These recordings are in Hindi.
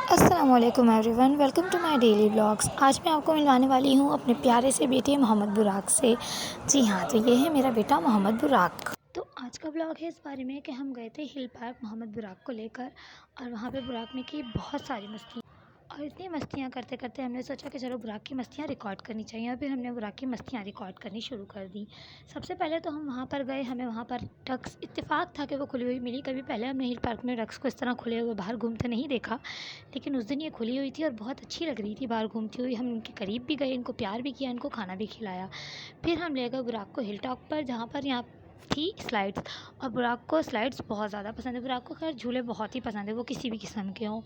अस्सलाम वालेकुम everyone, welcome to my daily vlogs. आज मैं आपको मिलवाने वाली हूँ अपने प्यारे से बेटे मोहम्मद बुराक से। जी हाँ, तो ये है मेरा बेटा मोहम्मद बुराक। तो आज का व्लॉग है इस बारे में कि हम गए थे हिल पार्क मोहम्मद बुराक को लेकर, और वहाँ पे बुराक ने की बहुत सारी मस्ती। और इतनी मस्तियाँ करते करते हमने सोचा कि चलो बुराक की मस्तियाँ रिकॉर्ड करनी चाहिए, और फिर हमने बुराक की मस्तियाँ रिकॉर्ड करनी शुरू कर दी। सबसे पहले तो हम वहाँ पर गए, हमें वहाँ पर डक्स इत्तेफाक था कि वो खुली हुई मिली। कभी पहले हमने हिल पार्क में डक्स को इस तरह खुले हुए बाहर घूमते नहीं देखा, लेकिन उस दिन ये खुली हुई थी और बहुत अच्छी लग रही थी बाहर घूमती हुई। हम इनके करीब भी गए, इनको प्यार भी किया, इनको खाना भी खिलाया। फिर हम ले गए बुराक को हिल टॉप पर, जहाँ पर यहाँ थी स्लाइड्स। और बुराक को स्लाइड्स बहुत ज़्यादा पसंद है। बुराक को खैर झूले बहुत ही पसंद है, वो किसी भी किस्म के हों।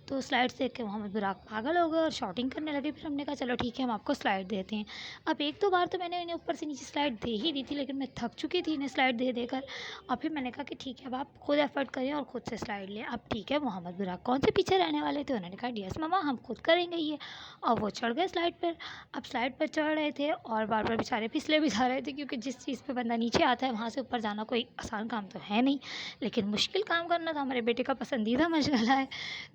तो स्लाइड्स देख के मोहम्मद बुराक पागल हो गए और शॉटिंग करने लगे। फिर हमने कहा चलो ठीक है, हम आपको स्लाइड देते हैं। अब एक दो बार तो मैंने इन्हें ऊपर से नीचे स्लाइड दे ही दी थी, लेकिन मैं थक चुकी थी इन्हें स्लाइड दे देकर। और फिर मैंने कहा कि ठीक है, अब आप खुद एफर्ट करें और खुद से स्लाइड लें। अब ठीक है, मोहम्मद बुराक कौन से पीछे रहने वाले थे, उन्होंने कहा यस मम्मा, हम खुद करेंगे ये। और वो चढ़ गए स्लाइड पर। अब स्लाइड पर चढ़ रहे थे और बार बार बेचारे फिसले भी जा रहे थे, क्योंकि जिस चीज़ पे बंदा नीचे आता है वहाँ से ऊपर जाना कोई आसान काम तो है नहीं, लेकिन मुश्किल काम करना तो हमारे बेटे का पसंदीदा मशगला है।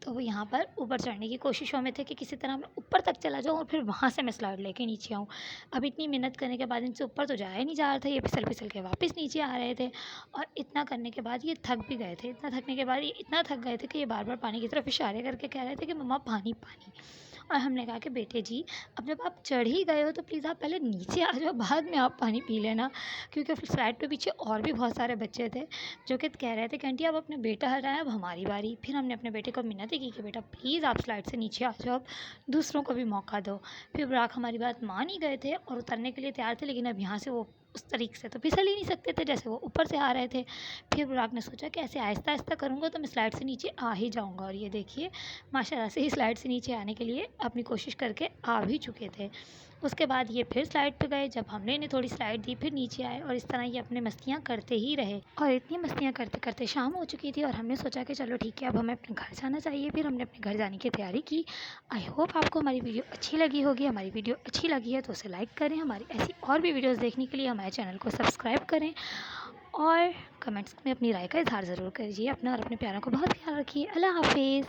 तो वो यहाँ पर ऊपर चढ़ने की कोशिशों में थे कि किसी तरह मैं ऊपर तक चला जाऊँ और फिर वहाँ से मैं स्लाइड लेके नीचे आऊँ। अब इतनी मेहनत करने के बाद इनसे ऊपर तो जाया ही नहीं जा रहा था, ये फिसल फिसल के वापस नीचे आ रहे थे। और इतना करने के बाद ये थक भी गए थे। इतना थकने के बाद ये इतना थक गए थे कि ये बार बार पानी की तरफ इशारे करके कह रहे थे कि मम्मा पानी पानी। और हमने कहा कि बेटे जी, अब जब आप चढ़ ही गए हो तो प्लीज़ आप पहले नीचे आ जाओ, बाद में आप पानी पी लेना। क्योंकि फिर स्लाइड पे पीछे और भी बहुत सारे बच्चे थे जो कि कह रहे थे कि आंटी आप अपने बेटा हटाएं, अब हमारी बारी। फिर हमने अपने बेटे को मिन्नतें की कि बेटा प्लीज़ आप स्लाइड से नीचे आ जाओ, अब दूसरों को भी मौका दो। फिर बुराक हमारी बात मान ही गए थे और उतरने के लिए तैयार थे, लेकिन अब यहाँ से वो उस तरीके से तो फिसल ही नहीं सकते थे जैसे वो ऊपर से आ रहे थे। फिर बुराक ने सोचा कि ऐसे आहिस्ता आहिस्ता करूँगा तो मैं स्लाइड से नीचे आ ही जाऊँगा, और ये देखिए माशाल्लाह से ही स्लाइड से नीचे आने के लिए अपनी कोशिश करके आ भी चुके थे। उसके बाद ये फिर स्लाइड पे गए, जब हमने इन्हें थोड़ी स्लाइड दी फिर नीचे आए, और इस तरह ये अपने मस्तियाँ करते ही रहे। और इतनी मस्तियाँ करते करते शाम हो चुकी थी और हमने सोचा कि चलो ठीक है, अब हमें अपने घर जाना चाहिए। फिर हमने अपने घर जाने की तैयारी की। आई होप आपको हमारी वीडियो अच्छी लगी होगी। हमारी वीडियो अच्छी लगी है तो उसे लाइक करें, हमारी ऐसी और भी वीडियोज़ देखने के लिए हमारे चैनल को सब्सक्राइब करें, और कमेंट्स में अपनी राय का इज़हार ज़रूर कीजिए। अपना और अपने प्यारों को बहुत ख्याल रखिए। अल्लाह हाफिज़।